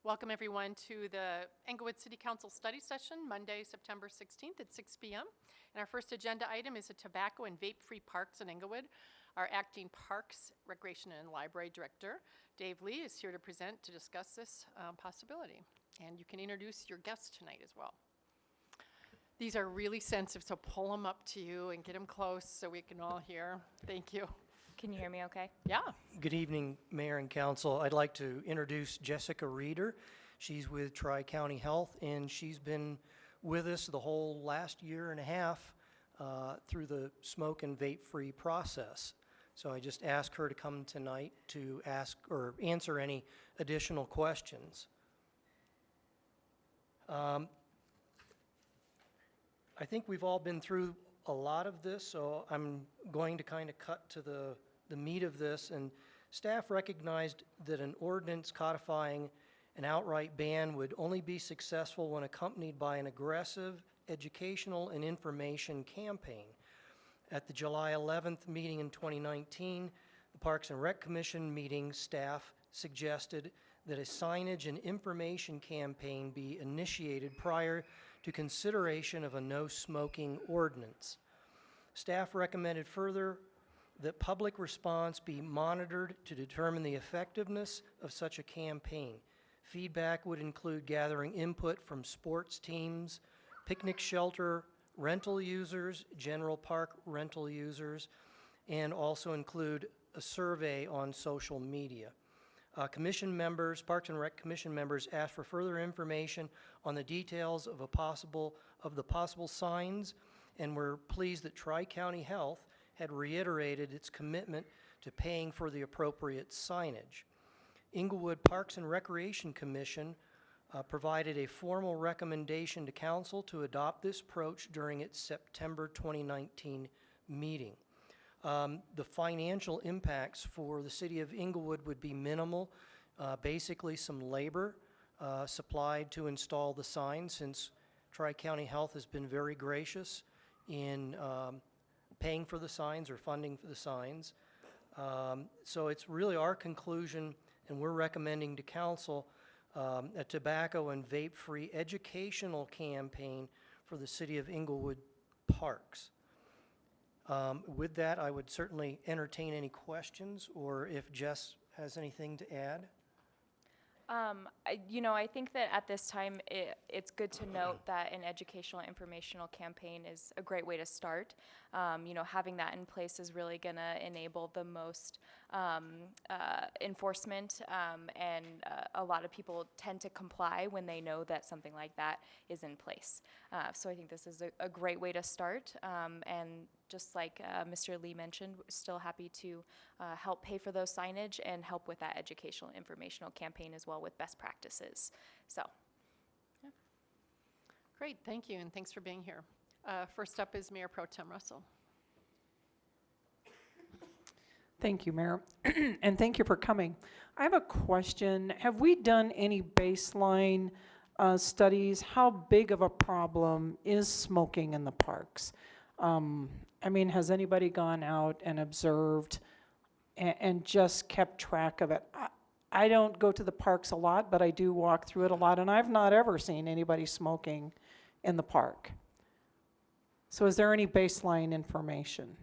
Welcome everyone to the Englewood City Council study session, Monday, September 16th at 6 p.m. And our first agenda item is a Tobacco and Vape-Free Parks in Englewood. Our acting Parks, Recreation and Library Director, Dave Lee, is here to present to discuss this possibility. And you can introduce your guests tonight as well. These are really sensitive, so pull them up to you and get them close so we can all hear. Thank you. Can you hear me okay? Yeah. Good evening, Mayor and Council. I'd like to introduce Jessica Reeder. She's with Tri-County Health, and she's been with us the whole last year and a half through the smoke and vape-free process. So I just asked her to come tonight to ask or answer any additional questions. I think we've all been through a lot of this, so I'm going to kind of cut to the meat of this. And staff recognized that an ordinance codifying an outright ban would only be successful when accompanied by an aggressive educational and information campaign. At the July 11th meeting in 2019, the Parks and Rec Commission meeting staff suggested that a signage and information campaign be initiated prior to consideration of a no smoking ordinance. Staff recommended further that public response be monitored to determine the effectiveness of such a campaign. Feedback would include gathering input from sports teams, picnic shelter rental users, general park rental users, and also include a survey on social media. Commission members, Parks and Rec Commission members asked for further information on the details of the possible signs, and were pleased that Tri-County Health had reiterated its commitment to paying for the appropriate signage. Englewood Parks and Recreation Commission provided a formal recommendation to Council to adopt this approach during its September 2019 meeting. The financial impacts for the city of Englewood would be minimal, basically some labor supplied to install the signs, since Tri-County Health has been very gracious in paying for the signs or funding for the signs. So it's really our conclusion, and we're recommending to Council a tobacco and vape-free educational campaign for the city of Englewood parks. With that, I would certainly entertain any questions, or if Jess has anything to add. I think that at this time it's good to note that an educational informational campaign is a great way to start. Having that in place is really going to enable the most enforcement, and a lot of people tend to comply when they know that something like that is in place. So I think this is a great way to start, and just like Mr. Lee mentioned, we're still happy to help pay for those signage and help with that educational informational campaign as well with best practices. So, yeah. Great, thank you, and thanks for being here. First up is Mayor Pro Tem Russell. Thank you, Mayor, and thank you for coming. I have a question. Have we done any baseline studies? How big of a problem is smoking in the parks? Has anybody gone out and observed and just kept track of it? I don't go to the parks a lot, but I do walk through it a lot, and I've not ever seen anybody smoking in the park. So is there any baseline information?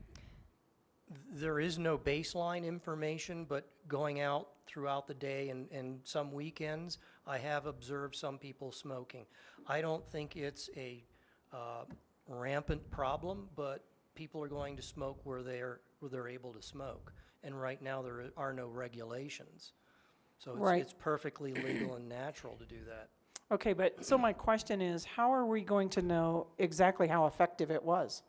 There is no baseline information, but going out throughout the day and some weekends, I have observed some people smoking. I don't think it's a rampant problem, but people are going to smoke where they're able to smoke. And right now there are no regulations. So it's perfectly legal and natural to do that. Okay, but so my question is, how are we going to know exactly how effective it was?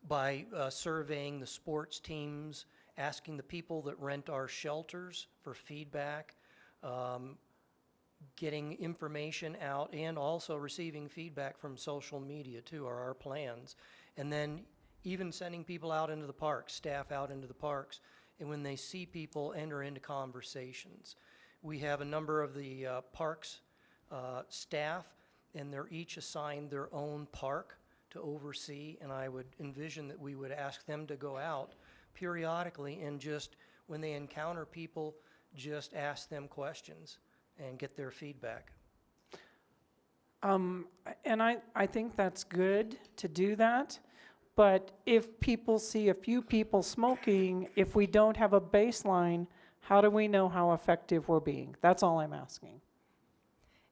By surveying the sports teams, asking the people that rent our shelters for feedback, getting information out, and also receiving feedback from social media too, are our plans. And then even sending people out into the parks, staff out into the parks, and when they see people, enter into conversations. We have a number of the parks staff, and they're each assigned their own park to oversee, and I would envision that we would ask them to go out periodically and just, when they encounter people, just ask them questions and get their feedback. And I think that's good to do that, but if people see a few people smoking, if we don't have a baseline, how do we know how effective we're being? That's all I'm asking.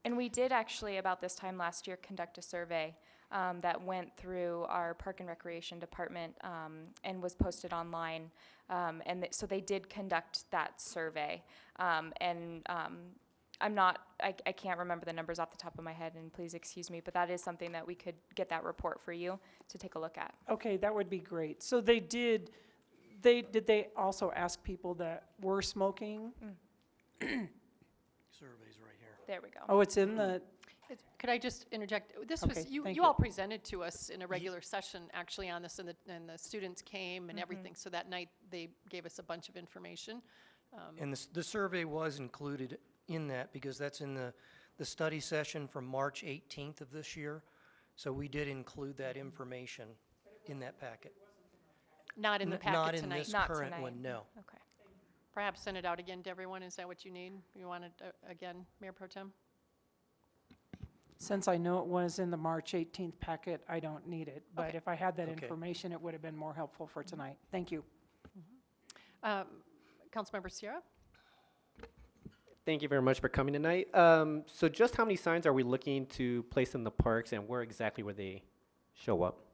And we did actually, about this time last year, conduct a survey that went through our Park and Recreation Department and was posted online. So they did conduct that survey. I can't remember the numbers off the top of my head, and please excuse me, but that is something that we could get that report for you to take a look at. Okay, that would be great. So did they also ask people that were smoking? Surveys right here. There we go. Oh, it's in the, Could I just interject? This Okay, was, you thank you you. all presented to us in a regular session actually on this, and the students came and everything. So that night, they gave us a bunch of information. And the survey was included in that because that's in the study session from March 18th of this year. So we did include that information in that packet. Not in the Not packet in tonight. this Not current tonight. one, no. Okay. Perhaps send it out again to everyone. Is that what you need? You want it again, Mayor Pro Tem? since I know it was in the March 18th packet, I don't need it. But Okay. if I had that Okay. information, it would have been more helpful for tonight. Thank you. Councilmember Sierra? Thank you very much for coming tonight. So just how many signs are we looking to place in the parks, and where exactly will they show up?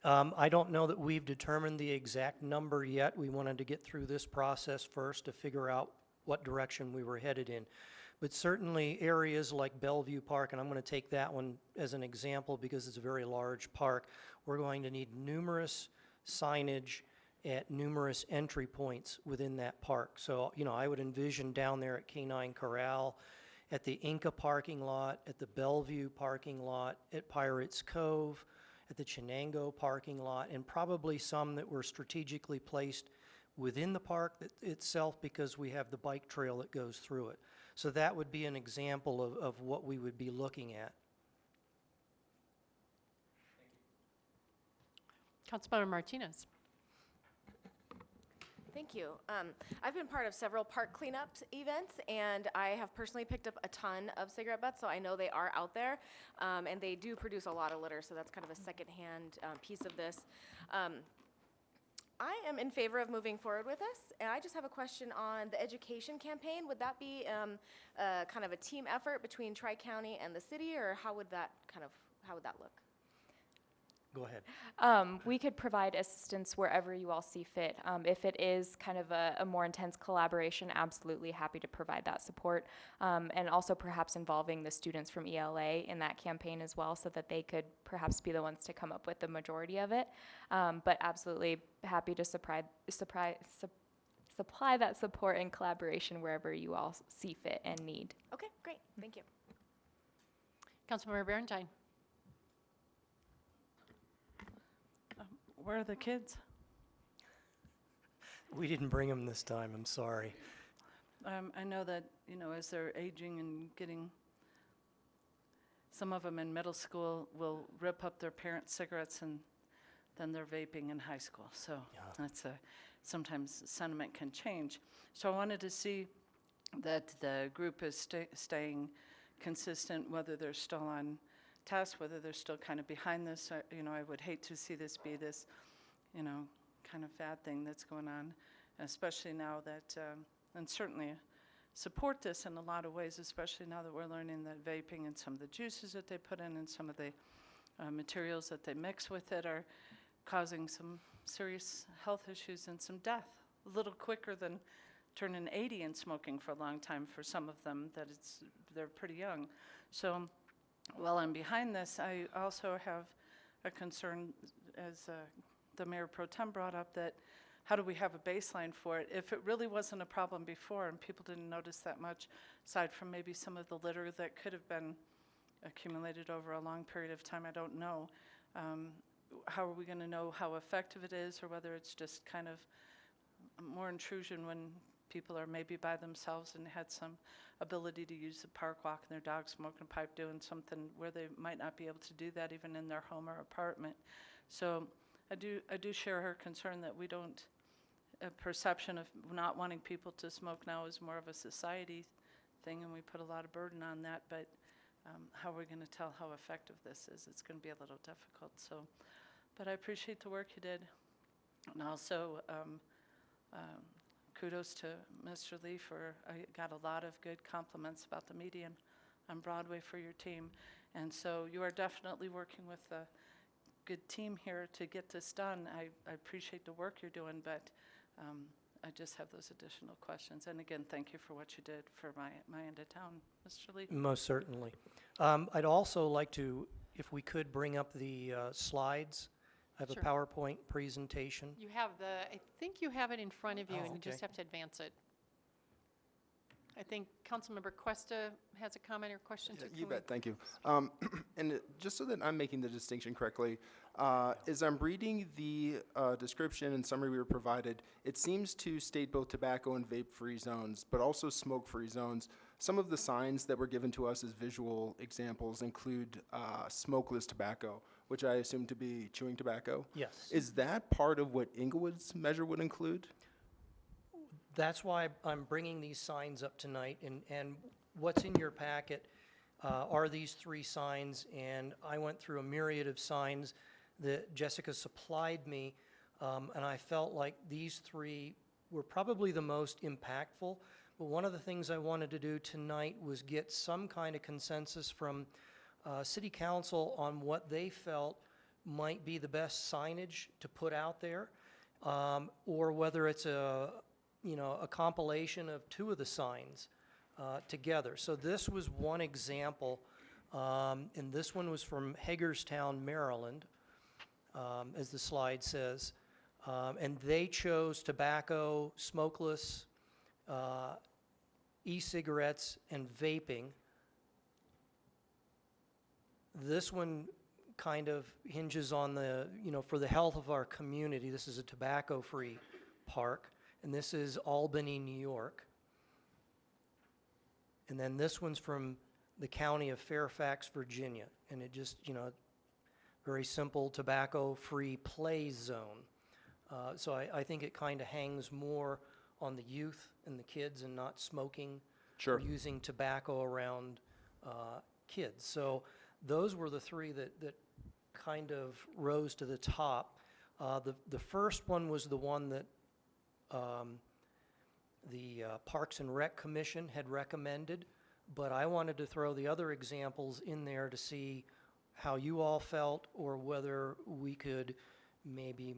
I don't know that we've determined the exact number yet. We wanted to get through this process first to figure out what direction we were headed in. But certainly areas like Bellevue Park, and I'm going to take that one as an example because it's a very large park, we're going to need numerous signage at numerous entry points within that park. So, you know, I would envision down there at Canine Corral, at the Inca parking lot, at the Bellevue parking lot, at Pirates Cove, at the Chenango parking lot, and probably some that were strategically placed within the park itself because we have the bike trail that goes through it. So that would be an example of what we would be looking at. Councilmember Martinez? Thank you. I've been part of several park cleanup events, and I have personally picked up a ton of cigarette butts, so I know they are out there, and they do produce a lot of litter, so that's kind of a secondhand piece of this. I am in favor of moving forward with this, and I just have a question on the education campaign. Would that be kind of a team effort between Tri-County and the city, or how would that look? Go ahead. We could provide assistance wherever you all see fit. If it is kind of a more intense collaboration, absolutely happy to provide that support. And also perhaps involving the students from ELA in that campaign as well so that they could perhaps be the ones to come up with the majority of it. But absolutely happy to supply that support and collaboration wherever you all see fit and need. Okay, great. Thank you. Councilmember Berentine? Where are the kids? We didn't bring them this time, I'm sorry. I know that, you know, as they're aging and getting, some of them in middle school will rip up their parents' cigarettes and then they're vaping in high school. So that's sometimes sentiment can change. So I wanted to see that the group is staying consistent, whether they're still on task, whether they're still kind of behind this. You know, I would hate to see this be this, you know, kind of fad thing that's going on, especially now that, and certainly support this in a lot of ways, especially now that we're learning that vaping and some of the juices that they put in and some of the materials that they mix with it are causing some serious health issues and some death a little quicker than turning 80 and smoking for a long time for some of them, that they're pretty young. So while I'm behind this, I also have a concern, as the Mayor Pro Tem brought up, that how do we have a baseline for it? If it really wasn't a problem before and people didn't notice that much, aside from maybe some of the litter that could have been accumulated over a long period of time, I don't know. How are we going to know how effective it is, or whether it's just kind of more intrusion when people are maybe by themselves and had some ability to use the park, walking their dog, smoking a pipe, doing something where they might not be able to do that even in their home or apartment. So I do share her concern that we don't, perception of not wanting people to smoke now is more of a society thing, and we put a lot of burden on that, but how we're going to tell how effective this is, it's going to be a little difficult. So, but I appreciate the work you did. And also, kudos to Mr. Lee I got a lot of good compliments about the median on Broadway for your team. And so you are definitely working with a good team here to get this done. I appreciate the work you're doing, but I just have those additional questions. And again, thank you for what you did for my end of town, Mr. Lee. Most certainly. I'd also like to, if we could, bring up the slides. I have Sure. a PowerPoint presentation. You have I think you have it in front of you, Oh, and you just okay. have to advance it. I think Councilmember Cuesta has a comment or question. So You can we- bet, thank you. And just so that I'm making the distinction correctly, as I'm reading the description and summary we were provided, it seems to state both tobacco and vape-free zones, but also smoke-free zones. Some of the signs that were given to us as visual examples include smokeless tobacco, which I assume to be chewing tobacco. Yes. Is that part of what Englewood's measure would include? That's why I'm bringing these signs up tonight, and what's in your packet are these 3 signs, and I went through a myriad of signs that Jessica supplied me, and I felt like these 3 were probably the most impactful. But one of the things I wanted to do tonight was get some kind of consensus from City Council on what they felt might be the best signage to put out there, or whether it's a compilation of 2 of the signs together. So this was one example, and this one was from Hagerstown, Maryland, as the slide says. And they chose tobacco, smokeless, e-cigarettes, and vaping. This one kind of hinges on for the health of our community. This is a tobacco-free park. And this is Albany, New York. And then this one's from the county of Fairfax, Virginia. And it just, very simple tobacco-free play zone. So I think it kind of hangs more on the youth and the kids and not smoking Sure. or using tobacco around kids. So those were the 3 that kind of rose to the top. The first one was the one that the Parks and Rec Commission had recommended, but I wanted to throw the other examples in there to see how you all felt, or whether we could maybe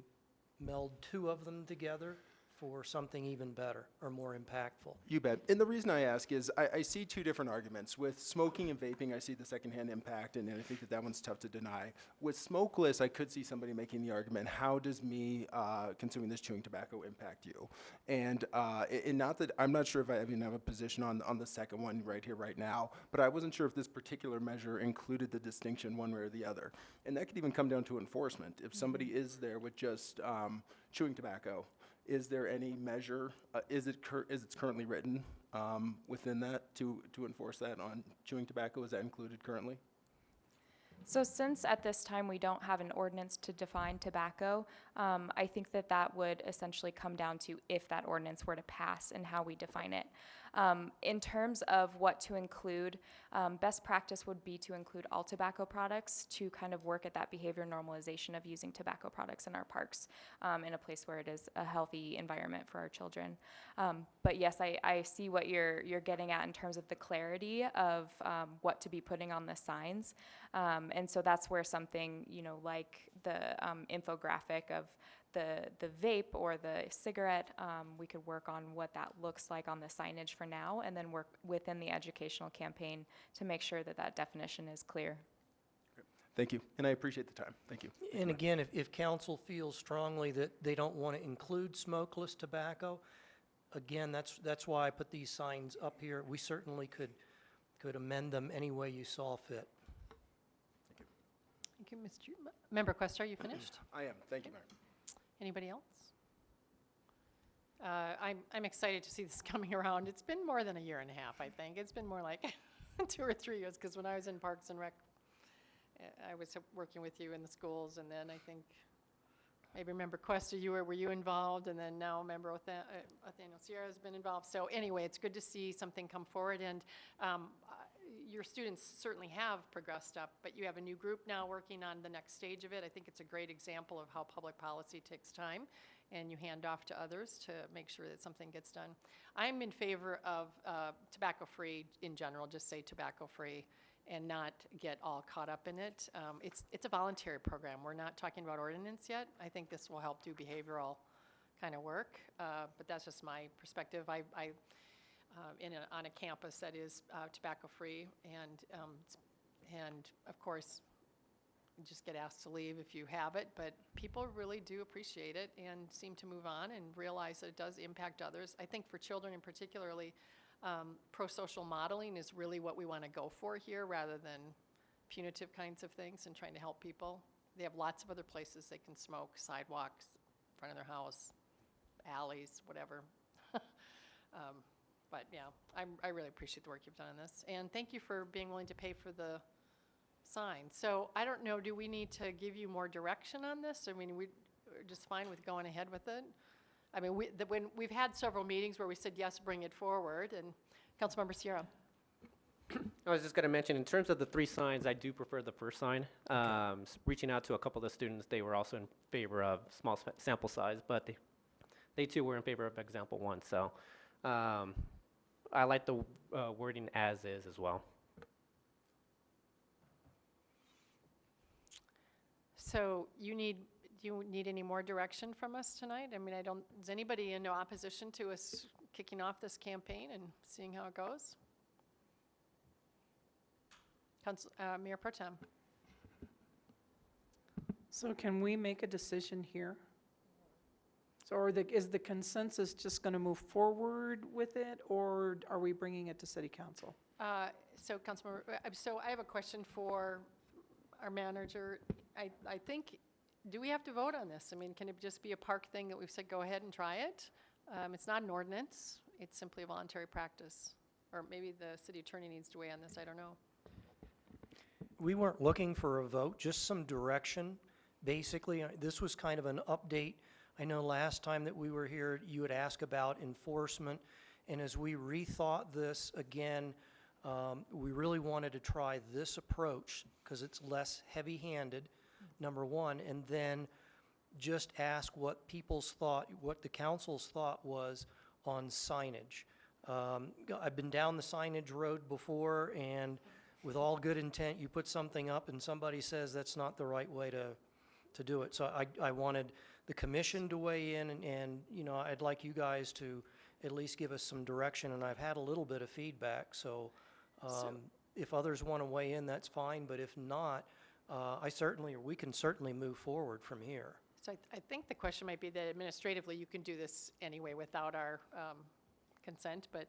meld 2 of them together for something even better or more impactful. You bet. And the reason I ask is I see 2 different arguments. With smoking and vaping, I see the secondhand impact, and I think that one's tough to deny. With smokeless, I could see somebody making the argument, how does me consuming this chewing tobacco impact you? And not that I'm not sure if I even have a position on the second one right here, right now, but I wasn't sure if this particular measure included the distinction one way or the other. And that could even come down to enforcement. If somebody is there with just chewing tobacco, is there any measure, is it currently written within that to enforce that on chewing tobacco? Is that included currently? So since at this time we don't have an ordinance to define tobacco, I think that would essentially come down to if that ordinance were to pass and how we define it. In terms of what to include, best practice would be to include all tobacco products to kind of work at that behavior normalization of using tobacco products in our parks in a place where it is a healthy environment for our children. But yes, I see what you're getting at in terms of the clarity of what to be putting on the signs. And so that's where something, like the infographic of the vape or the cigarette, we could work on what that looks like on the signage for now, and then work within the educational campaign to make sure that definition is clear. Thank you, and I appreciate the time. Thank you. And again, if council feels strongly that they don't want to include smokeless tobacco, again, that's why I put these signs up here. We certainly could amend them any way you saw fit. Thank you, Mr. Member Cuesta, are you finished? I am. Thank you, Mayor. Anybody else? I'm excited to see this coming around. It's been more than a year and a half, I think. It's been more like 2 or 3 years, because when I was in Parks and Rec, I was working with you in the schools, and then I think maybe Member Cuesta, were you involved? And then now Member Nathaniel Sierra has been involved. So anyway, it's good to see something come forward, and your students certainly have progressed up, but you have a new group now working on the next stage of it. I think it's a great example of how public policy takes time, and you hand off to others to make sure that something gets done. I'm in favor of tobacco-free in general, just say tobacco-free, and not get all caught up in it. It's a voluntary program. We're not talking about ordinance yet. I think this will help do behavioral kind of work, but that's just my perspective. On a campus that is tobacco-free, and of course, you just get asked to leave if you have it, but people really do appreciate it and seem to move on and realize that it does impact others. I think for children in particularly, pro-social modeling is really what we want to go for here rather than punitive kinds of things and trying to help people. They have lots of other places they can smoke, sidewalks, in front of their house, alleys, whatever. But yeah, I really appreciate the work you've done on this. And thank you for being willing to pay for the sign. So I don't know, do we need to give you more direction on this? I mean, we're just fine with going ahead with it. I mean, when we've had several meetings where we said, yes, bring it forward. And Councilmember Sierra. I was just going to mention, in terms of the 3 signs, I do prefer the first sign. Reaching out to a couple of the students, they were also in favor of small sample size, but they too were in favor of example 1. So I like the wording as is as well. So do you need any more direction from us tonight? I mean, is anybody in opposition to us kicking off this campaign and seeing how it goes? Mayor Pro Tem. So can we make a decision here? So is the consensus just going to move forward with it, or are we bringing it to City Council? So Councilmember, so I have a question for our manager. I think, do we have to vote on this? I mean, can it just be a park thing that we've said, go ahead and try it? It's not an ordinance. It's simply a voluntary practice. Or maybe the city attorney needs to weigh on this. I don't know. We weren't looking for a vote, just some direction. Basically, this was kind of an update. I know last time that we were here, you had asked about enforcement, and as we rethought this again, we really wanted to try this approach because it's less heavy-handed, number one, and then just ask what people's thought, what the council's thought was on signage. I've been down the signage road before, and with all good intent, you put something up and somebody says that's not the right way to do it. So I wanted the commission to weigh in, and you know, I'd like you guys to at least give us some direction, and I've had a little bit of feedback, so if others want to weigh in, that's fine, but if not, we can certainly move forward from here. So I think the question might be that administratively you can do this anyway without our consent, but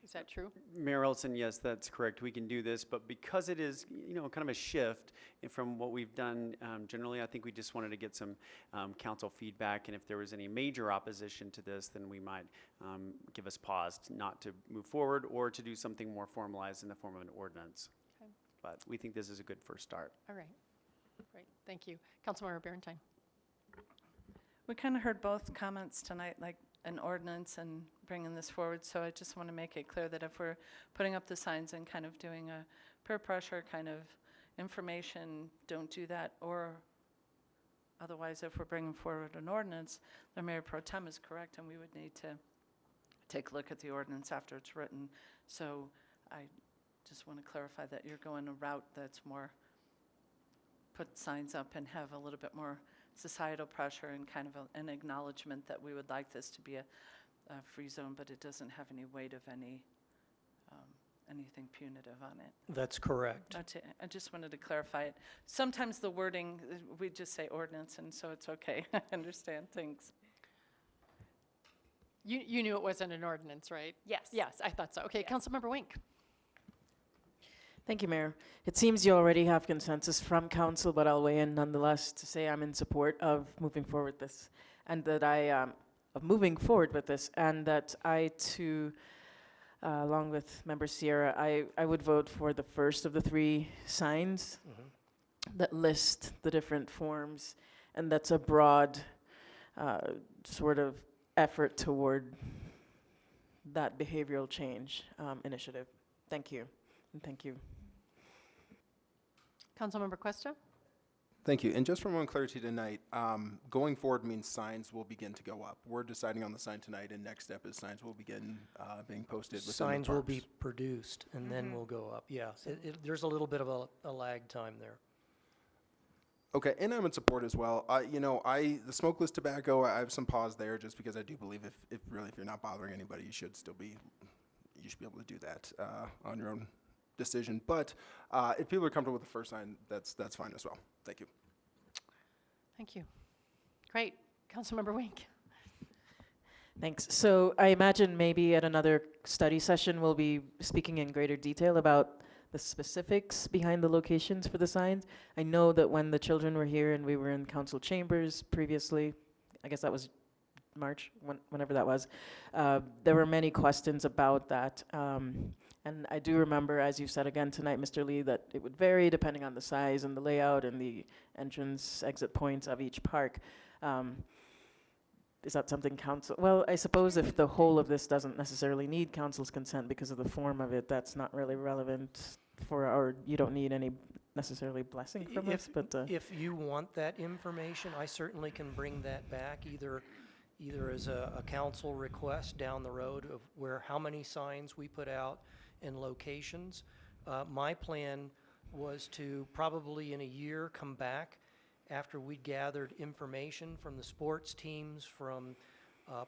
is that true? Mayor Ellison, yes, that's correct. We can do this, but because it is, you know, kind of a shift from what we've done generally, I think we just wanted to get some council feedback, and if there was any major opposition to this, then we might give us pause not to move forward or to do something more formalized in the form of an ordinance. Okay. But we think this is a good first start. All right. Great. Thank you. Councilmember Barentine. We kind of heard both comments tonight, like an ordinance and bringing this forward, so I just want to make it clear that if we're putting up the signs and kind of doing a peer pressure kind of information, don't do that, or otherwise if we're bringing forward an ordinance, the Mayor Pro Tem is correct, and we would need to take a look at the ordinance after it's written. So I just want to clarify that you're going a route that's more put signs up and have a little bit more societal pressure and kind of an acknowledgement that we would like this to be a free zone, but it doesn't have any weight of anything punitive on it. That's correct. I just wanted to clarify it. Sometimes the wording, we just say ordinance, and so it's okay. I understand. Thanks. You knew it wasn't an ordinance, right? Yes. Yes, I thought so. Okay, Yes. Councilmember Wink. Thank you, Mayor. It seems you already have consensus from council, but I'll weigh in nonetheless to say I'm in support of moving forward this, and that I too, along with Member Sierra, I would vote for the first of the 3 signs that list the different forms, and that's a broad sort of effort toward that behavioral change initiative. Thank you, and thank you. Councilmember Questa? Thank you. And just for more clarity tonight, going forward means signs will begin to go up. We're deciding on the sign tonight, and next step is signs will begin being posted within the Signs will be parks. produced and then will go up, yeah. There's a little bit of a lag time there. Okay, and I'm in support as well. The smokeless tobacco, I have some pause there just because I do believe if you're not bothering anybody, you should be able to do that on your own decision. But if people are comfortable with the first sign, that's fine as well. Thank you. Thank you. Great. Councilmember Wink? Thanks. So I imagine maybe at another study session, we'll be speaking in greater detail about the specifics behind the locations for the signs. I know that when the children were here and we were in council chambers previously, I guess that was March, whenever that was, there were many questions about that. And I do remember, as you said again tonight, Mr. Lee, that it would vary depending on the size and the layout and the entrance, exit points of each park. Is that something council, well, I suppose if the whole of this doesn't necessarily need council's consent because of the form of it, that's not really relevant or you don't need any necessarily blessing from us, but. If you want that information, I certainly can bring that back either as a council request down the road of how many signs we put out and locations. My plan was to probably in a year come back after we'd gathered information from the sports teams, from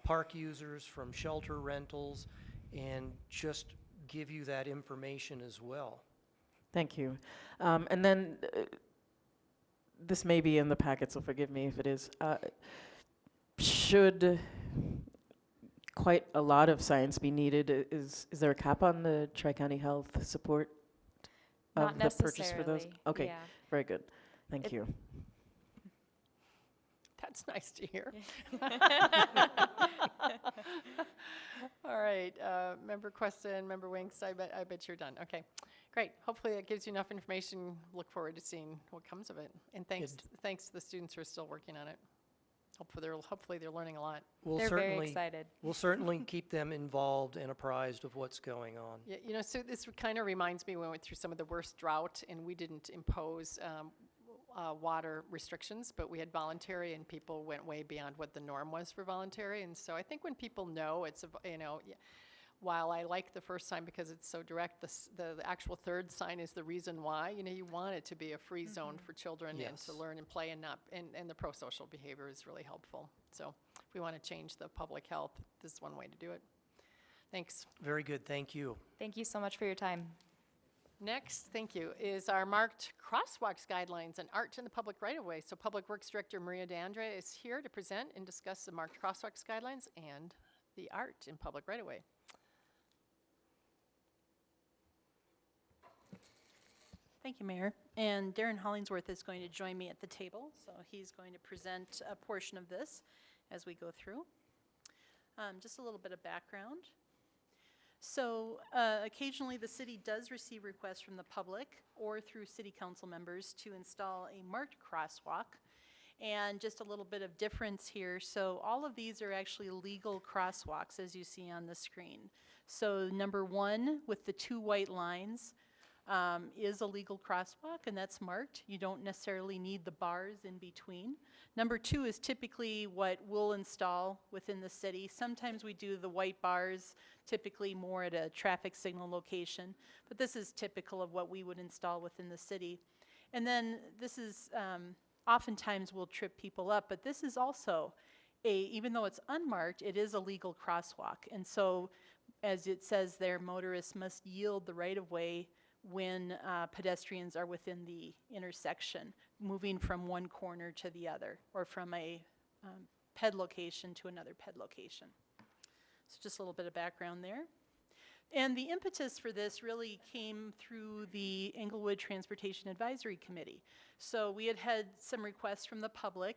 park users, from shelter rentals, and just give you that information as well. Thank you. And then this may be in the packet, so forgive me if it is. Should quite a lot of science be needed? Is there a cap on the Tri-County Health support of Not the purchase for those? necessarily, Okay, yeah. very good. Thank It- you. That's nice to hear. All right, Member Questa and Member Winks, I bet you're done. Okay, great. Hopefully that gives you enough information. Look forward to seeing what comes of it. And thanks to the students who are still working on it. Hopefully they're learning a lot. They're very excited. We'll certainly keep them involved and apprised of what's going on. Yeah, so this kind of reminds me when we went through some of the worst drought and we didn't impose water restrictions, but we had voluntary and people went way beyond what the norm was for voluntary. And so I think when people know while I like the first sign because it's so direct, the actual third sign is the reason why. You want it to be a free zone for children and to learn and play and the pro-social behavior is really helpful. So if we want to change the public health, this is one way to do it. Thanks. Very good, thank you. Thank you so much for your time. Next, thank you, is our marked crosswalks guidelines and art in the public right-of-way. So Public Works Director Maria DeAndre is here to present and discuss the marked crosswalks guidelines and the art in public right-of-way. Thank you, Mayor. And Darren Hollingsworth is going to join me at the table, so he's going to present a portion of this as we go through. Just a little bit of background. So occasionally the city does receive requests from the public or through city council members to install a marked crosswalk. And just a little bit of difference here. So all of these are actually legal crosswalks as you see on the screen. So number 1 with the 2 white lines is a legal crosswalk, and that's marked. You don't necessarily need the bars in between. Number 2 is typically what we'll install within the city. Sometimes we do the white bars, typically more at a traffic signal location, but this is typical of what we would install within the city. And then this is, oftentimes will trip people up, but this is also even though it's unmarked, it is a legal crosswalk. And so, as it says there, motorists must yield the right-of-way when pedestrians are within the intersection, moving from one corner to the other, or from a ped location to another ped location. So just a little bit of background there. And the impetus for this really came through the Englewood Transportation Advisory Committee. So we had some requests from the public,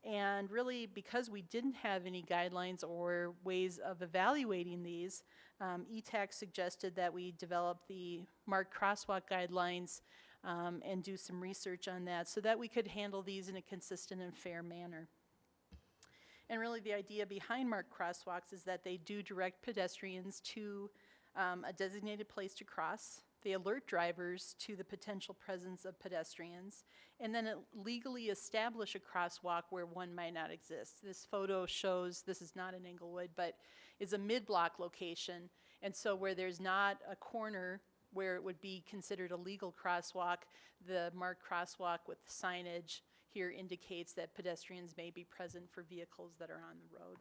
and really because we didn't have any guidelines or ways of evaluating these, ETAC suggested that we develop the marked crosswalk guidelines and do some research on that so that we could handle these in a consistent and fair manner. And really the idea behind marked crosswalks is that they do direct pedestrians to a designated place to cross. They alert drivers to the potential presence of pedestrians, and then it legally establish a crosswalk where one might not exist. This photo shows, this is not in Englewood, but is a mid-block location, and so where there's not a corner where it would be considered a legal crosswalk, the marked crosswalk with signage here indicates that pedestrians may be present for vehicles that are on the road.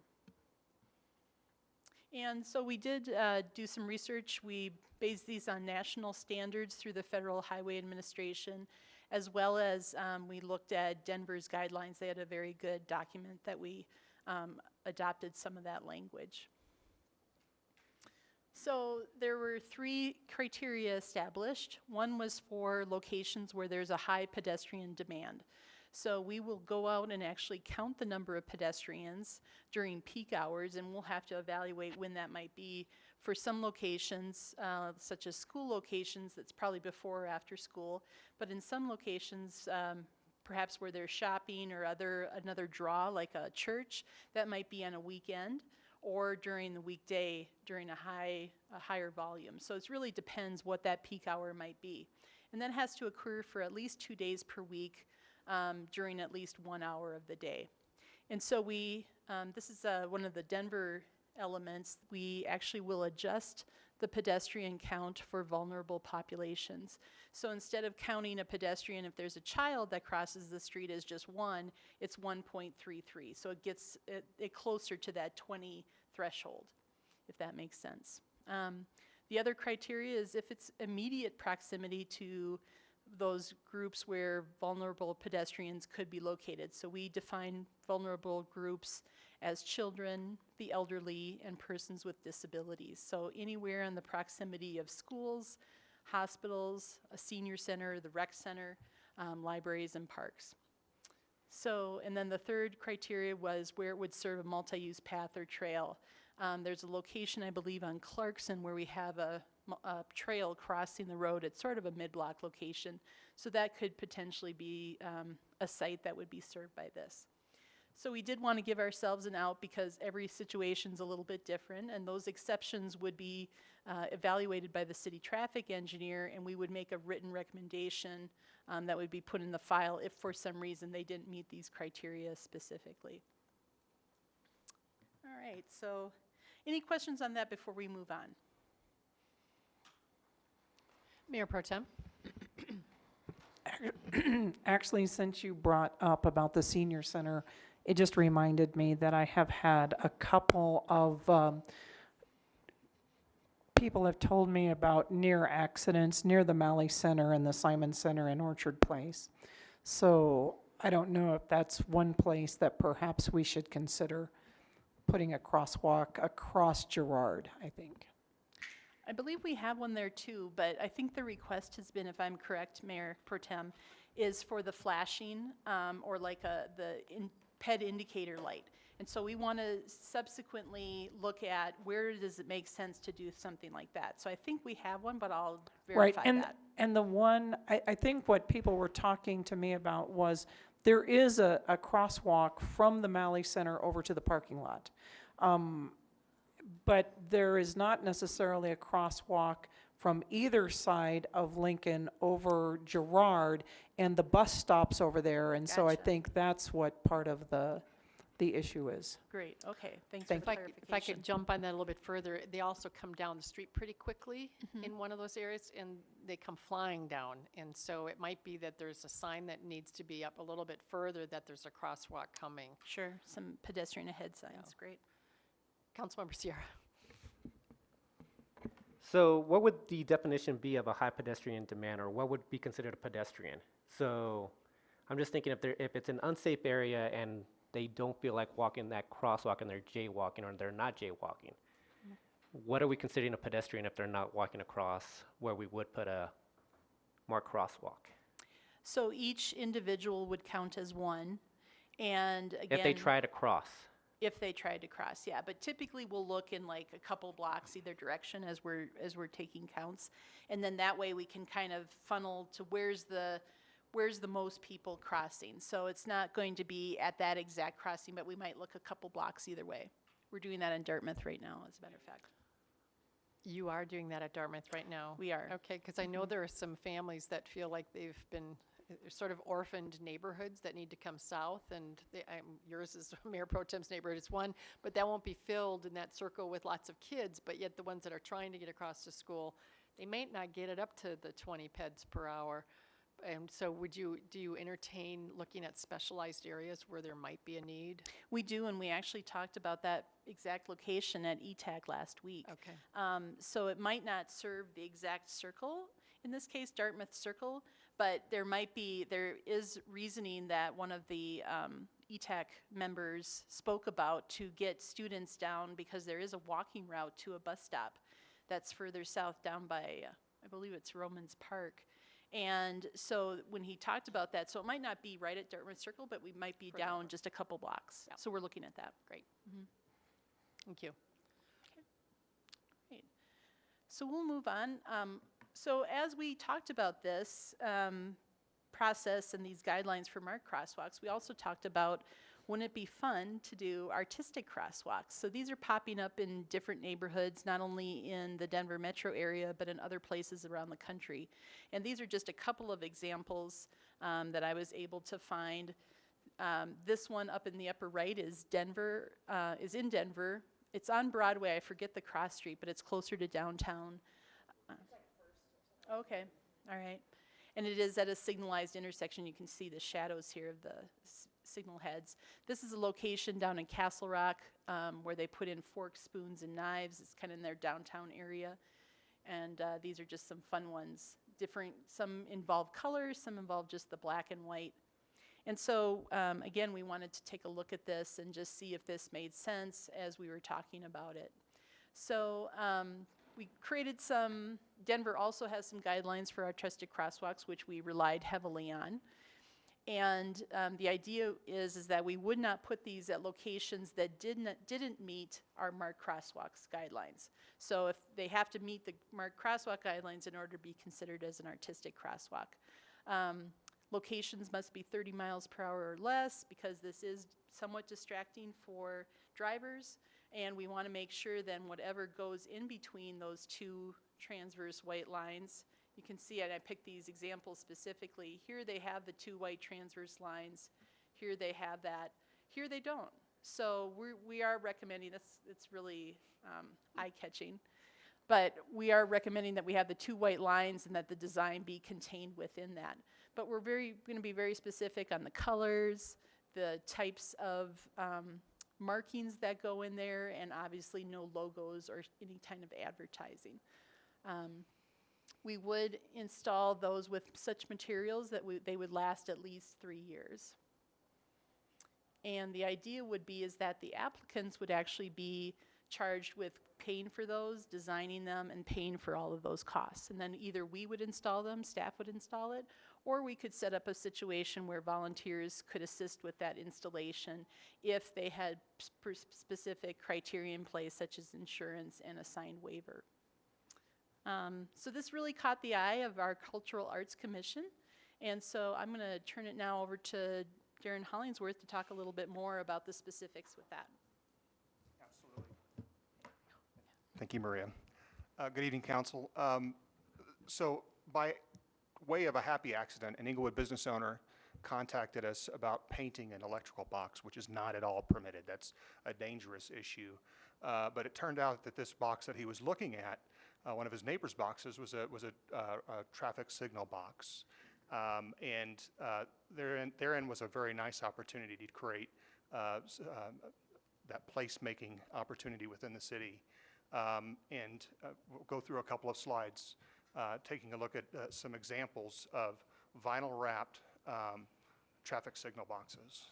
And so we did do some research. We based these on national standards through the Federal Highway Administration, as well as we looked at Denver's guidelines. They had a very good document that we adopted some of that language. So there were 3 criteria established. One was for locations where there's a high pedestrian demand. So we will go out and actually count the number of pedestrians during peak hours, and we'll have to evaluate when that might be. For some locations, such as school locations, that's probably before or after school, but in some locations, perhaps where there's shopping or another draw like a church, that might be on a weekend or during the weekday during a higher volume. So it really depends what that peak hour might be. And that has to occur for at least 2 days per week during at least 1 hour of the day. And so this is one of the Denver elements. We actually will adjust the pedestrian count for vulnerable populations. So instead of counting a pedestrian, if there's a child that crosses the street as just 1, it's 1.33. So it gets it closer to that 20 threshold, if that makes sense. The other criteria is if it's immediate proximity to those groups where vulnerable pedestrians could be located. So we define vulnerable groups as children, the elderly, and persons with disabilities. So anywhere in the proximity of schools, hospitals, a senior center, the rec center, libraries, and parks. So, and then the third criteria was where it would serve a multi-use path or trail. There's a location, I believe, on Clarkson where we have a trail crossing the road. It's sort of a mid-block location. So that could potentially be a site that would be served by this. So we did want to give ourselves an out because every situation's a little bit different, and those exceptions would be evaluated by the city traffic engineer, and we would make a written recommendation that would be put in the file if for some reason they didn't meet these criteria specifically. All right, so any questions on that before we move on? Mayor Pro Tem. Actually, since you brought up about the senior center, it just reminded me that I have had a couple of people have told me about near accidents near the Malley Center and the Simon Center in Orchard Place. So I don't know if that's one place that perhaps we should consider putting a crosswalk across Girard, I think. I believe we have one there too, but I think the request has been, if I'm correct, Mayor Pro Tem, is for the flashing or like the PED indicator light. And so we want to subsequently look at where does it make sense to do something like that. So I think we have one, but I'll verify that. And the one, I think what people were talking to me about was there is a crosswalk from the Malley Center over to the parking lot. But there is not necessarily a crosswalk from either side of Lincoln over Girard, and the bus stops over there, and so I Gotcha. think that's what part of the issue is. Great, okay, thanks Thank for If clarification. I could jump on that a little bit further, they also come down the street pretty quickly in one of those areas, and they come flying down. And so it might be that there's a sign that needs to be up a little bit further that there's a crosswalk coming. Sure, some pedestrian ahead signs, great. Councilmember Sierra. So what would the definition be of a high pedestrian demand, or what would be considered a pedestrian? So I'm just thinking if it's an unsafe area and they don't feel like walking that crosswalk and they're jaywalking or they're not jaywalking, what are we considering a pedestrian if they're not walking across where we would put a marked crosswalk? So each individual would count as one, and again. If they try to cross. If they tried to cross, yeah, but typically we'll look in like a couple blocks either direction as we're taking counts, and then that way we can kind of funnel to where's the where's the most people crossing. So it's not going to be at that exact crossing, but we might look a couple blocks either way. We're doing that in Dartmouth right now, as a matter of fact. You are doing that at Dartmouth right now? We are. Okay, because I know there are some families that feel like they've been sort of orphaned neighborhoods that need to come south, and yours is Mayor Pro Tem's neighborhood is one, but that won't be filled in that circle with lots of kids, but yet the ones that are trying to get across to school, they might not get it up to the 20 peds per hour. And so do you entertain looking at specialized areas where there might be a need? We do, and we actually talked about that exact location at ETAG last week. Okay. So it might not serve the exact circle, in this case Dartmouth Circle, but there is reasoning that one of the ETAG members spoke about to get students down, because there is a walking route to a bus stop that's further south down by, I believe it's Romans Park. And so when he talked about that, so it might not be right at Dartmouth Circle, but we might be Further down north. just a couple blocks. Yeah. So we're looking at that. Great. Thank you. Great. So we'll move on. So as we talked about this process and these guidelines for marked crosswalks, we also talked about, wouldn't it be fun to do artistic crosswalks? So these are popping up in different neighborhoods, not only in the Denver metro area, but in other places around the country. And these are just a couple of examples that I was able to find. This one up in the upper right is in Denver. It's on Broadway. I forget the cross street, but it's closer to downtown. Okay, all right. And it is at a signalized intersection. You can see the shadows here of the signal heads. This is a location down in Castle Rock where they put in forks, spoons, and knives. It's kind of in their downtown area. And these are just some fun ones. Some involve colors, some involve just the black and white. And so, again, we wanted to take a look at this and just see if this made sense as we were talking about it. So we created Denver also has some guidelines for artistic crosswalks, which we relied heavily on. And the idea is that we would not put these at locations that didn't meet our marked crosswalks guidelines. So if they have to meet the marked crosswalk guidelines in order to be considered as an artistic crosswalk. Locations must be 30 miles per hour or less, because this is somewhat distracting for drivers. And we want to make sure then whatever goes in between those two transverse white lines, you can see it. I picked these examples specifically. Here they have the two white transverse lines. Here they have that. Here they don't. So we are recommending this. It's really eye-catching. But we are recommending that we have the two white lines and that the design be contained within that. But we're going to be very specific on the colors, the types of markings that go in there, and obviously no logos or any kind of advertising. We would install those with such materials that they would last at least 3 years. And the idea would be is that the applicants would actually be charged with paying for those, designing them, and paying for all of those costs. And then either we would install them, staff would install it, or we could set up a situation where volunteers could assist with that installation if they had specific criteria in place, such as insurance and a signed waiver. So this really caught the eye of our Cultural Arts Commission. And so I'm going to turn it now over to Darren Hollingsworth to talk a little bit more about the specifics with that. Absolutely. Thank you, Maria. Good evening, Council. So by way of a happy accident, an Englewood business owner contacted us about painting an electrical box, which is not at all permitted. That's a dangerous issue. But it turned out that this box that he was looking at, one of his neighbor's boxes, was a traffic signal box. And therein was a very nice opportunity to create that placemaking opportunity within the city. And we'll go through a couple of slides, taking a look at some examples of vinyl-wrapped traffic signal boxes.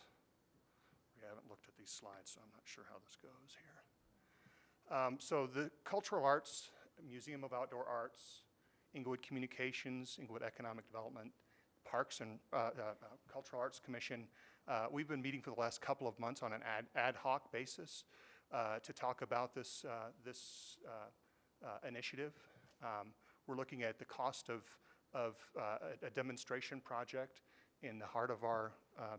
We haven't looked at these slides, so I'm not sure how this goes here. So the Cultural Arts, Museum of Outdoor Arts, Englewood Communications, Englewood Economic Development, Parks and Cultural Arts Commission, we've been meeting for the last couple of months on an ad hoc basis to talk about this initiative. We're looking at the cost of a demonstration project in the heart of our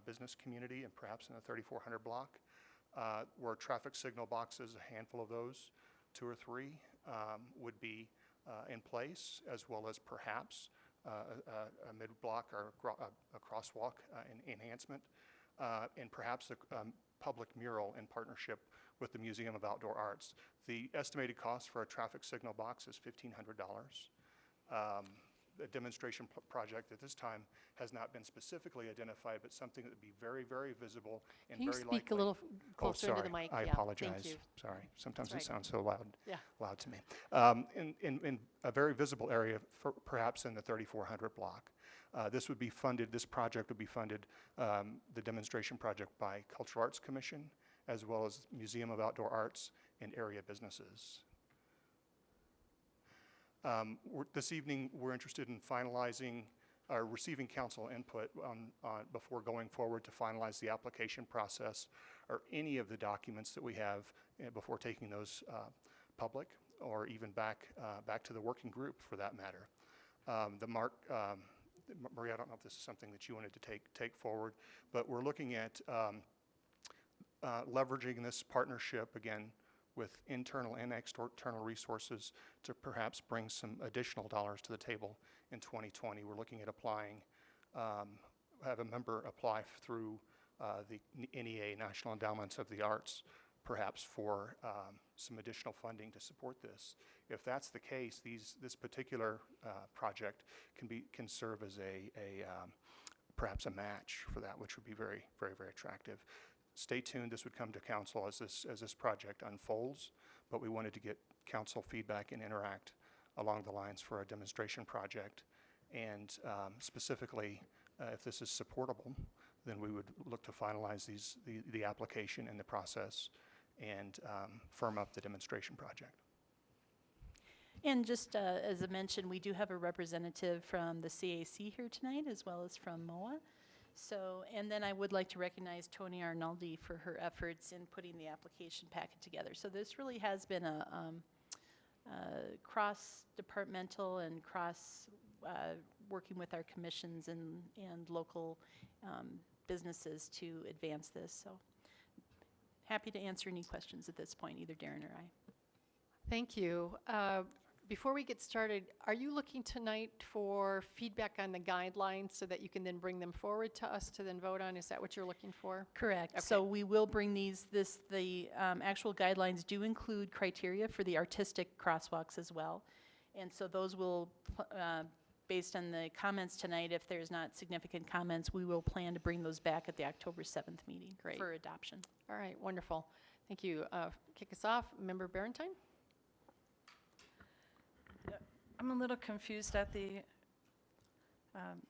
business community and perhaps in the 3400 block, where traffic signal boxes, a handful of those, 2 or 3, would be in place, as well as perhaps a mid-block or a crosswalk enhancement, and perhaps a public mural in partnership with the Museum of Outdoor Arts. The estimated cost for a traffic signal box is $1,500. The demonstration project at this time has not been specifically identified, but something that would be very, very visible and Can you very likely. speak a little closer into the sorry, mic? I Yeah, apologize. thank you. Sorry, sometimes That's it right. sounds so loud, Yeah. loud to me. In a very visible area, perhaps in the 3400 block. This project would be funded, the demonstration project by Cultural Arts Commission, as well as Museum of Outdoor Arts and area businesses. This evening, we're interested in finalizing or receiving council input before going forward to finalize the application process or any of the documents that we have before taking those public or even back to the working group for that matter. Maria, I don't know if this is something that you wanted to take forward, but we're looking at leveraging this partnership again with internal and external resources to perhaps bring some additional dollars to the table in 2020. We're looking at applying, have a member apply through the NEA, National Endowments of the Arts, perhaps for some additional funding to support this. If that's the case, this particular project can serve as perhaps a match for that, which would be very, very, very attractive. Stay tuned. This would come to council as this project unfolds, but we wanted to get council feedback and interact along the lines for a demonstration project. And specifically, if this is supportable, then we would look to finalize the application and the process and firm up the demonstration project. And just as I mentioned, we do have a representative from the CAC here tonight, as well as from MOA. So, and then I would like to recognize Tony Arnaldi for her efforts in putting the application packet together. So this really has been a cross-departmental and working with our commissions and local businesses to advance this. So happy to answer any questions at this point, either Darren or I. Thank you. Before we get started, are you looking tonight for feedback on the guidelines so that you can then bring them forward to us to then vote on? Is that what you're looking for? Correct. Okay. So we will bring the actual guidelines do include criteria for the artistic crosswalks as well. And so those will, based on the comments tonight, if there's not significant comments, we will plan to bring those back at the October 7th meeting. Great. For adoption. All right, wonderful. Thank you. Kick us off, Member Barentine? I'm a little confused at the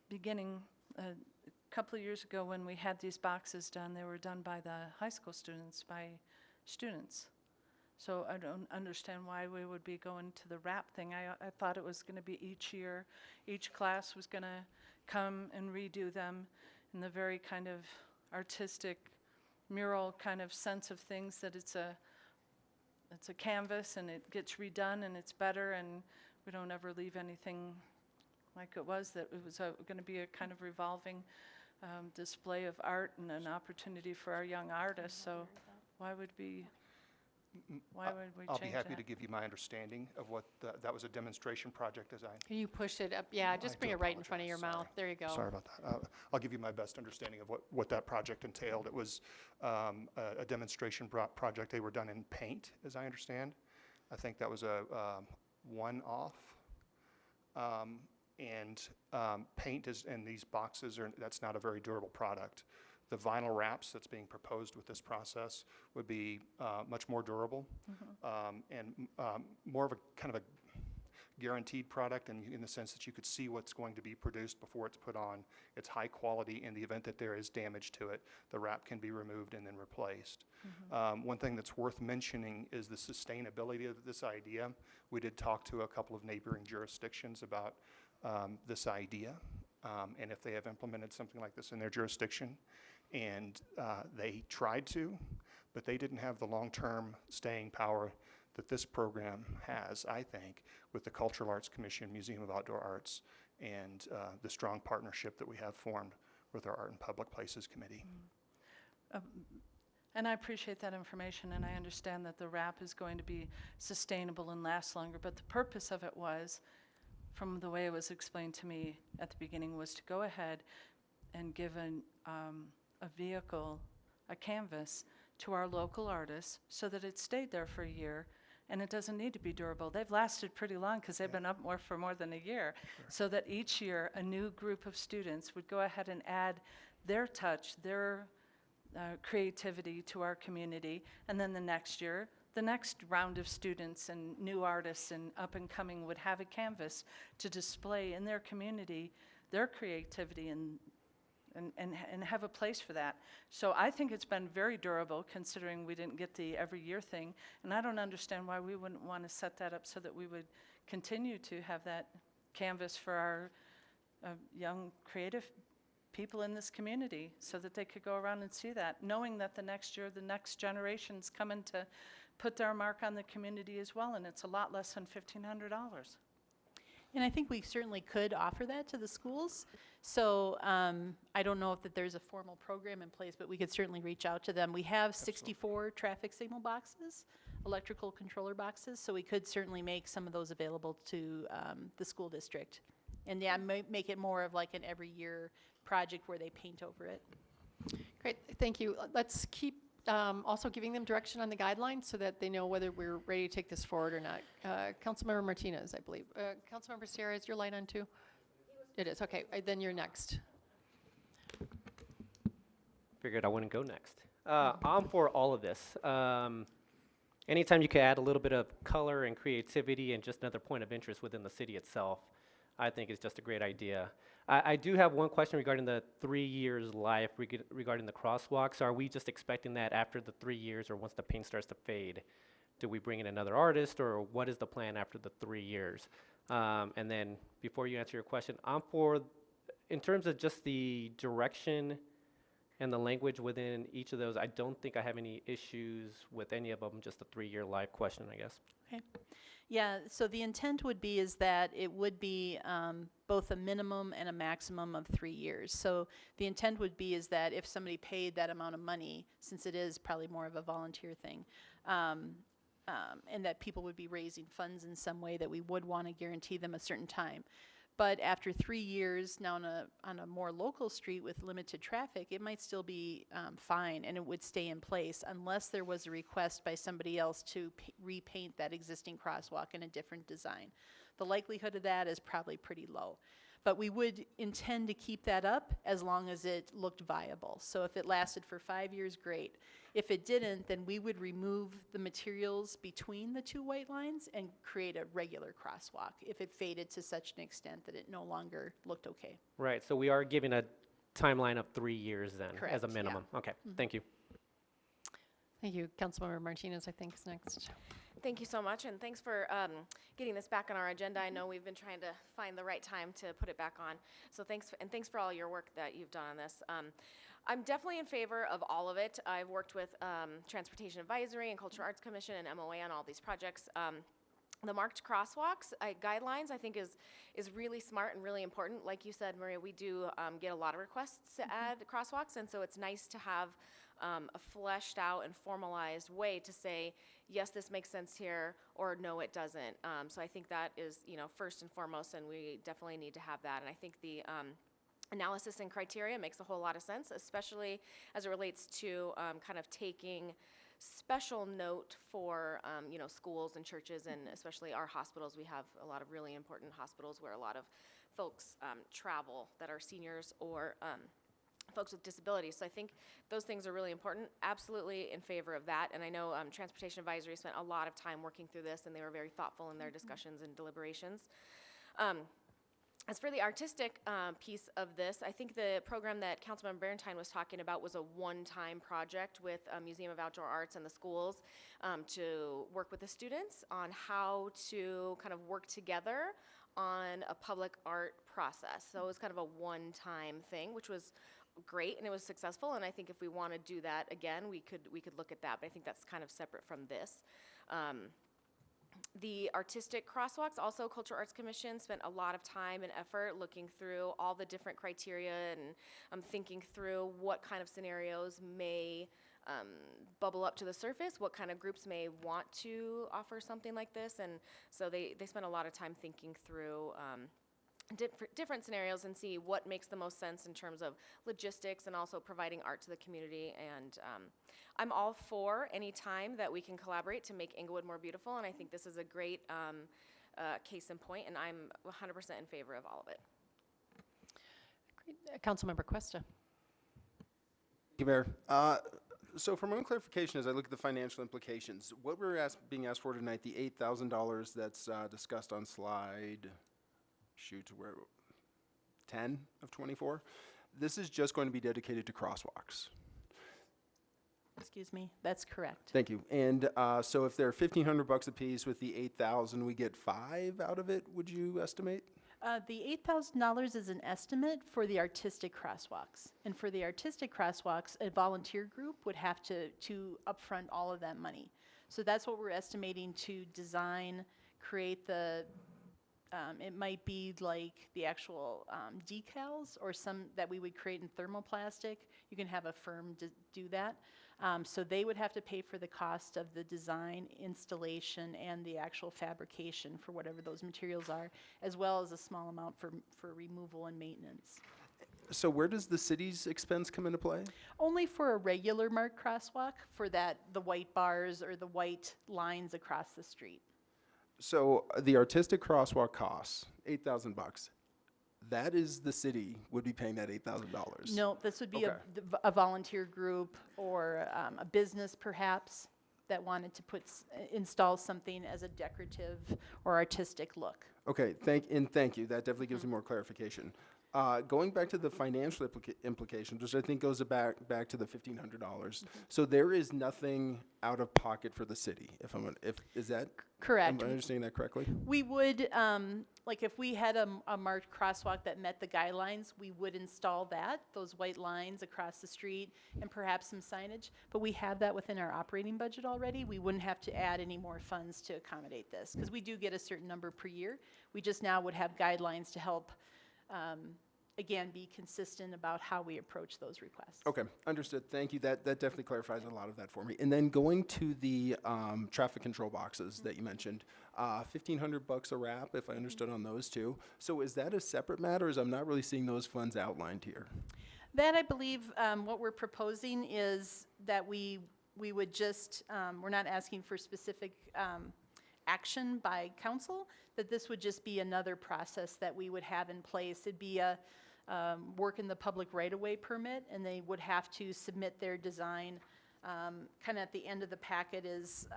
beginning. A couple of years ago when we had these boxes done, they were done by the high school students, by students. So I don't understand why we would be going to the wrap thing. I thought it was going to be each year, each class was going to come and redo them in the very kind of artistic mural kind of sense of things, that it's a canvas and it gets redone and it's better, and we don't ever leave anything like it was, that it was going to be a kind of revolving display of art and an opportunity for our young artists. So why would we I'll be change happy that? to give you my understanding of what that was a demonstration project as I. Can you push it up? Yeah, just I bring do it right in front of your apologize. mouth. There you go. Sorry about that. I'll give you my best understanding of what that project entailed. It was a demonstration project. They were done in paint, as I understand. I think that was a one-off. Paint is in these boxes, that's not a very durable product. The vinyl wraps that's being proposed with this process would be much more durable and more of a kind of a guaranteed product in the sense that you could see what's going to be produced before it's put on. It's high quality. In the event that there is damage to it, the wrap can be removed and then replaced. One thing that's worth mentioning is the sustainability of this idea. We did talk to a couple of neighboring jurisdictions about this idea and if they have implemented something like this in their jurisdiction. And they tried to, but they didn't have the long-term staying power that this program has, I think, with the Cultural Arts Commission, Museum of Outdoor Arts, and the strong partnership that we have formed with our Art and Public Places Committee. And I appreciate that information, and I understand that the wrap is going to be sustainable and last longer, but the purpose of it was, from the way it was explained to me at the beginning, was to go ahead and give a vehicle, a canvas, to our local artists so that it stayed there for a year, and it doesn't need to be durable. They've lasted pretty long because they've been up for more than a year. So that each year, a new group of students would go ahead and add their touch, their creativity to our community, and then the next year, the next round of students and new artists and up and coming would have a canvas to display in their community their creativity and have a place for that. So I think it's been very durable, considering we didn't get the every year thing, and I don't understand why we wouldn't want to set that up so that we would continue to have that canvas for our young creative people in this community, so that they could go around and see that, knowing that the next year, the next generation's coming to put their mark on the community as well, and it's a lot less than $1,500. And I think we certainly could offer that to the schools. So I don't know if there's a formal program in place, but we could certainly reach out to them. We have 64 traffic signal boxes, electrical controller boxes, so we could certainly make some of those available to the school district. And yeah, make it more of like an every year project where they paint over it. Great, thank you. Let's keep also giving them direction on the guidelines so that they know whether we're ready to take this forward or not. Councilmember Martinez, I believe. Councilmember Sierra, is your light on too? It is, okay, then you're next. Figured I wouldn't go next. I'm for all of this. Anytime you can add a little bit of color and creativity and just another point of interest within the city itself, I think is just a great idea. I do have one question regarding the 3 years life regarding the crosswalks. Are we just expecting that after the 3 years or once the paint starts to fade? Do we bring in another artist, or what is the plan after the 3 years? And then before you answer your question, I'm for, in terms of just the direction and the language within each of those, I don't think I have any issues with any of them, just a 3-year life question, I guess. Okay. Yeah, so the intent would be is that it would be both a minimum and a maximum of 3 years. So the intent would be is that if somebody paid that amount of money, since it is probably more of a volunteer thing, and that people would be raising funds in some way, that we would want to guarantee them a certain time. But after 3 years, now on a more local street with limited traffic, it might still be fine, and it would stay in place unless there was a request by somebody else to repaint that existing crosswalk in a different design. The likelihood of that is probably pretty low. But we would intend to keep that up as long as it looked viable. So if it lasted for 5 years, great. If it didn't, then we would remove the materials between the two white lines and create a regular crosswalk if it faded to such an extent that it no longer looked okay. Right, so we are giving a timeline of 3 years then, as Correct, a yeah. minimum. Okay, thank you. Thank you. Councilmember Martinez, I think, is next. Thank you so much, and thanks for getting this back on our agenda. I know we've been trying to find the right time to put it back on. So thanks for all your work that you've done on this. I'm definitely in favor of all of it. I've worked with Transportation Advisory and Cultural Arts Commission and MOA on all these projects. The marked crosswalks guidelines, I think, is really smart and really important. Like you said, Maria, we do get a lot of requests to add crosswalks, and so it's nice to have a fleshed out and formalized way to say, yes, this makes sense here, or no, it doesn't. So I think that is, first and foremost, and we definitely need to have that. And I think the analysis and criteria makes a whole lot of sense, especially as it relates to kind of taking special note for schools and churches, and especially our hospitals. We have a lot of really important hospitals where a lot of folks travel that are seniors or folks with disabilities. So I think those things are really important. Absolutely in favor of that. And I know Transportation Advisory spent a lot of time working through this, and they were very thoughtful in their discussions and deliberations. As for the artistic piece of this, I think the program that Councilmember Barentine was talking about was a one-time project with Museum of Outdoor Arts and the schools to work with the students on how to kind of work together on a public art process. So it was kind of a one-time thing, which was great, and it was successful. And I think if we want to do that again, we could look at that. But I think that's kind of separate from this. The artistic crosswalks, also Cultural Arts Commission spent a lot of time and effort looking through all the different criteria and thinking through what kind of scenarios may bubble up to the surface, what kind of groups may want to offer something like this. And so they spent a lot of time thinking through different scenarios and see what makes the most sense in terms of logistics and also providing art to the community. And I'm all for any time that we can collaborate to make Englewood more beautiful, and I think this is a great case in point, and I'm 100% in favor of all of it. Great. Councilmember Cuesta. Thank you, Mayor. So for my own clarification, as I look at the financial implications, what we're being asked for tonight, the $8,000 that's discussed on slide, where 10 of 24, this is just going to be dedicated to crosswalks. Excuse me, that's correct. Thank you. And so if they're $1,500 a piece with the 8,000, we get 5 out of it, would you estimate? The $8,000 is an estimate for the artistic crosswalks. And for the artistic crosswalks, a volunteer group would have to upfront all of that money. So that's what we're estimating to design, create the, it might be like the actual decals or some that we would create in thermoplastic. You can have a firm do that. So they would have to pay for the cost of the design, installation, and the actual fabrication for whatever those materials are, as well as a small amount for removal and maintenance. So where does the city's expense come into play? Only for a regular marked crosswalk, for the white bars or the white lines across the street. So the artistic crosswalk costs $8,000. That is the city would be paying that $8,000. No, this would be Okay. a volunteer group or a business perhaps that wanted to install something as a decorative or artistic look. Okay, thank you. That definitely gives me more clarification. Going back to the financial implications, which I think goes back to the $1,500. So there is nothing out of pocket for the city. Is that Correct. Am I understanding that correctly? We would, like if we had a marked crosswalk that met the guidelines, we would install those white lines across the street and perhaps some signage. But we have that within our operating budget already. We wouldn't have to add any more funds to accommodate this because we do get a certain number per year. We just now would have guidelines to help again, be consistent about how we approach those requests. Okay, understood. Thank you. That definitely clarifies a lot of that for me. And then going to the traffic control boxes that you mentioned, $1,500 a wrap, if I understood on those two. So is that a separate matter, as I'm not really seeing those funds outlined here? That, I believe, what we're proposing is that we would just, we're not asking for specific action by council, that this would just be another process that we would have in place. It'd be a work in the public right-of-way permit, and they would have to submit their design. Kind of at the end of the packet is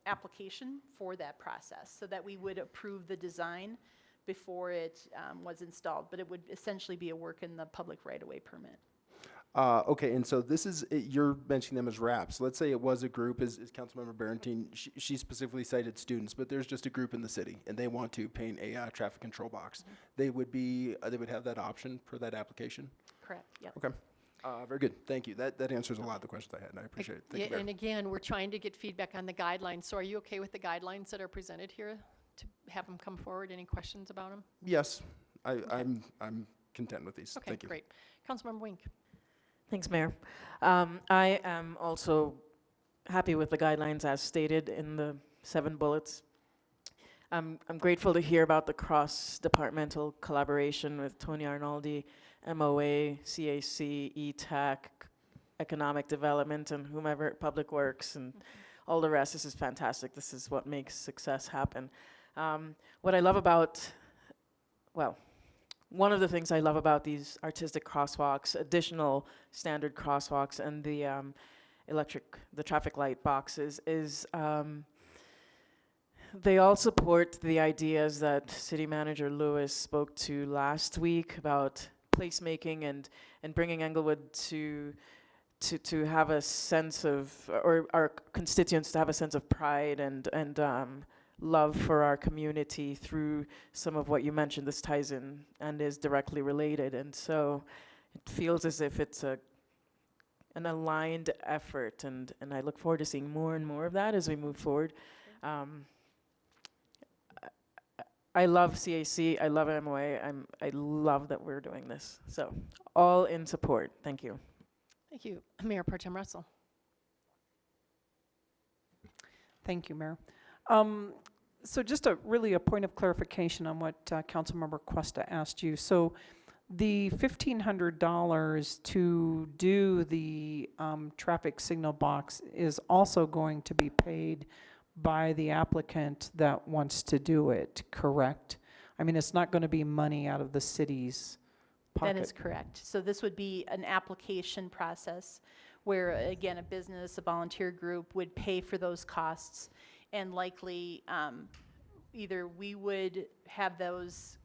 application for that process, so that we would approve the design before it was installed. But it would essentially be a work in the public right-of-way permit. Okay, and so this is, you're mentioning them as wraps. Let's say it was a group, as Councilmember Barentine, she specifically cited students, but there's just a group in the city, and they want to paint a traffic control box. They would have that option for that application? Correct, yep. Okay, very good, thank you. That answers a lot of the questions I had, and I appreciate it. Thank you, Mayor. And again, we're trying to get feedback on the guidelines. So are you okay with the guidelines that are presented here to have them come forward? Any questions about them? Yes, I'm content with these. Okay, Thank you. great. Councilmember Wink. Thanks, Mayor. I am also happy with the guidelines as stated in the 7 bullets. I'm grateful to hear about the cross-departmental collaboration with Tony Arnoldi, MOA, CAC, ETAC, Economic Development, and whomever, Public Works, and all the rest. This is fantastic. This is what makes success happen. What I love about, one of the things I love about these artistic crosswalks, additional standard crosswalks, and the traffic light boxes is they all support the ideas that City Manager Lewis spoke to last week about placemaking and bringing Englewood to have a sense of, or our constituents to have a sense of pride and love for our community through some of what you mentioned. This ties in and is directly related, and so it feels as if it's an aligned effort, and I look forward to seeing more and more of that as we move forward. I love CAC, I love MOA, I love that we're doing this. So, all in support. Thank you. Thank you. Mayor Pro Tem Russell. Thank you, Mayor. So just really a point of clarification on what Councilmember Cuesta asked you. So the $1,500 to do the traffic signal box is also going to be paid by the applicant that wants to do it, correct? I mean, it's not going to be money out of the city's pocket. That is correct. So this would be an application process where, again, a business, a volunteer group would pay for those costs, and likely either we would have those,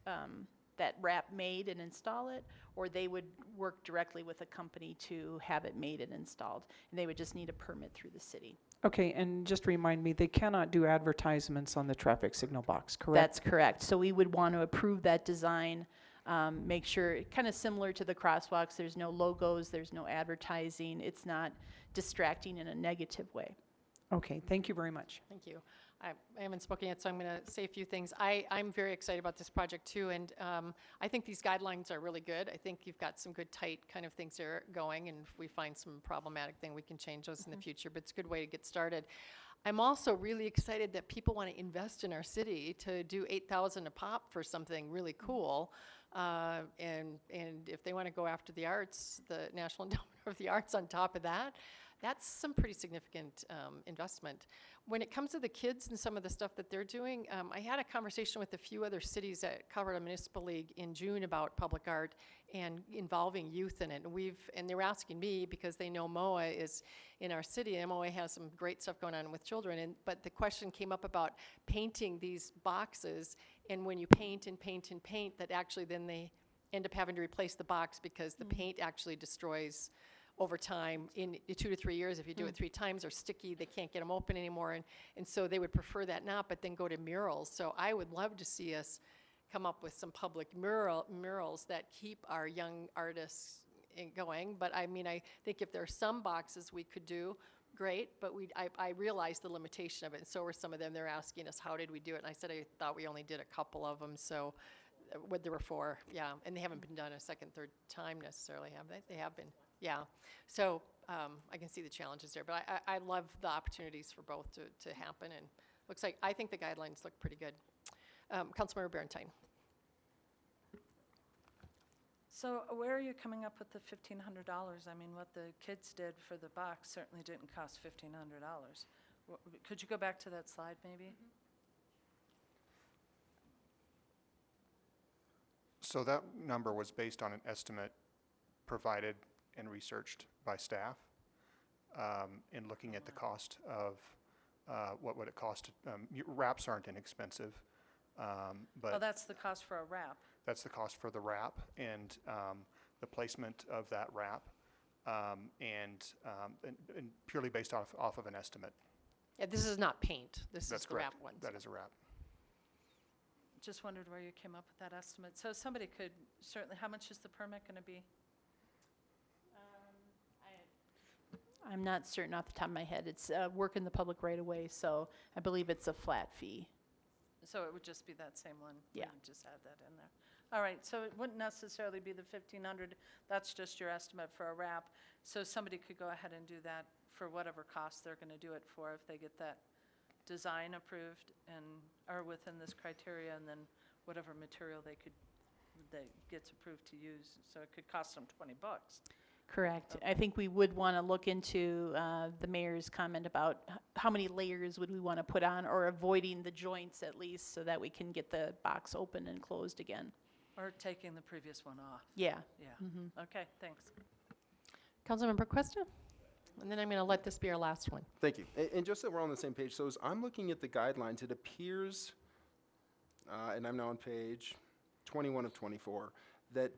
that wrap made and install it, or they would work directly with a company to have it made and installed. And they would just need a permit through the city. Okay, and just remind me, they cannot do advertisements on the traffic signal box, correct? That's correct. So we would want to approve that design, make sure, kind of similar to the crosswalks, there's no logos, there's no advertising, it's not distracting in a negative way. Okay, thank you very much. Thank you. I haven't spoken yet, so I'm going to say a few things. I'm very excited about this project too, and I think these guidelines are really good. I think you've got some good, tight kind of things that are going, and if we find some problematic thing, we can change those in the future, but it's a good way to get started. I'm also really excited that people want to invest in our city to do $8,000 a pop for something really cool. And if they want to go after the arts, the National Endowment of the Arts on top of that, that's some pretty significant investment. When it comes to the kids and some of the stuff that they're doing, I had a conversation with a few other cities that covered a municipal league in June about public art and involving youth in it. And they were asking me because they know MOA is in our city, and MOA has some great stuff going on with children. But the question came up about painting these boxes, and when you paint and paint and paint, that actually then they end up having to replace the box because the paint actually destroys over time. In 2 to 3 years, if you do it 3 times, they're sticky, they can't get them open anymore, and so they would prefer that not, but then go to murals. So I would love to see us come up with some public murals that keep our young artists going. But I mean, I think if there are some boxes we could do, great, but I realized the limitation of it, and so were some of them. They're asking us, how did we do it? And I said I thought we only did a couple of them, so there were 4, yeah, and they haven't been done a second, third time necessarily, have they? They have been. Yeah, so I can see the challenges there, but I love the opportunities for both to happen, and looks like, I think the guidelines look pretty good. Councilmember Berentine. So where are you coming up with the $1,500? I mean, what the kids did for the box certainly didn't cost $1,500. Could you go back to that slide, maybe? So that number was based on an estimate provided and researched by staff in looking at the cost of what would it cost. Wraps aren't inexpensive, but That's the cost for a wrap. that's the cost for the wrap and the placement of that wrap, and purely based off of an estimate. Yeah, this is not paint. This That's is the wrap correct. ones. That is a wrap. Just wondered where you came up with that estimate. So somebody could certainly, how much is the permit going to be? I'm not certain off the top of my head. It's work in the public right away, so I believe it's a flat fee. So it would just be that same one? Yeah. We just add that in there. All right, so it wouldn't necessarily be the $1,500. That's just your estimate for a wrap. So somebody could go ahead and do that for whatever cost they're going to do it for if they get that design approved and are within this criteria, and then whatever material that gets approved to use. So it could cost them $20. Correct. I think we would want to look into the mayor's comment about how many layers would we want to put on, or avoiding the joints at least, so that we can get the box open and closed again. Or taking the previous one off. Yeah. Yeah. Okay, thanks. Councilmember Cuesta? And then I'm going to let this be our last one. Thank you. And just so we're on the same page, so as I'm looking at the guidelines, it appears, and I'm now on page 21 of 24, that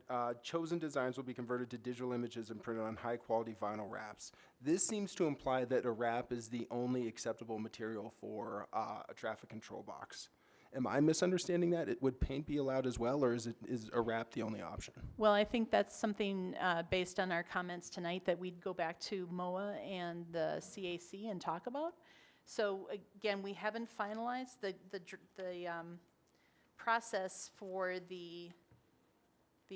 chosen designs will be converted to digital images and printed on high-quality vinyl wraps. This seems to imply that a wrap is the only acceptable material for a traffic control box. Am I misunderstanding that? Would paint be allowed as well, or is a wrap the only option? Well, I think that's something based on our comments tonight that we'd go back to MOA and the CAC and talk about. So again, we haven't finalized process for the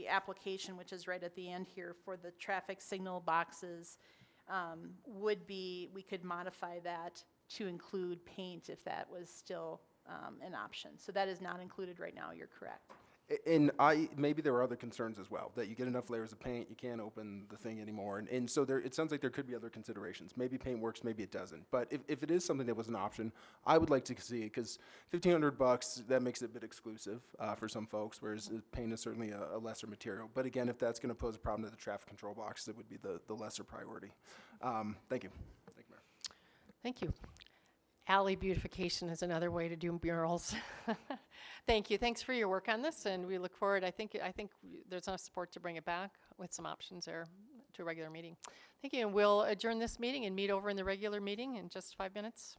application, which is right at the end here, for the traffic signal boxes, would be, we could modify that to include paint if that was still an option. So that is not included right now, you're correct. And maybe there are other concerns as well, that you get enough layers of paint, you can't open the thing anymore. And so it sounds like there could be other considerations. Maybe paint works, maybe it doesn't. But if it is something that was an option, I would like to see it, because $1,500, that makes it a bit exclusive for some folks, whereas paint is certainly a lesser material. But again, if that's going to pose a problem to the traffic control box, it would be the lesser priority. Thank you. Thank you, Mayor. Thank you. Alley beautification is another way to do murals. Thank you. Thanks for your work on this, and we look forward. I think there's enough support to bring it back with some options there to a regular meeting. Thank you, and we'll adjourn this meeting and meet over in the regular meeting in just 5 minutes.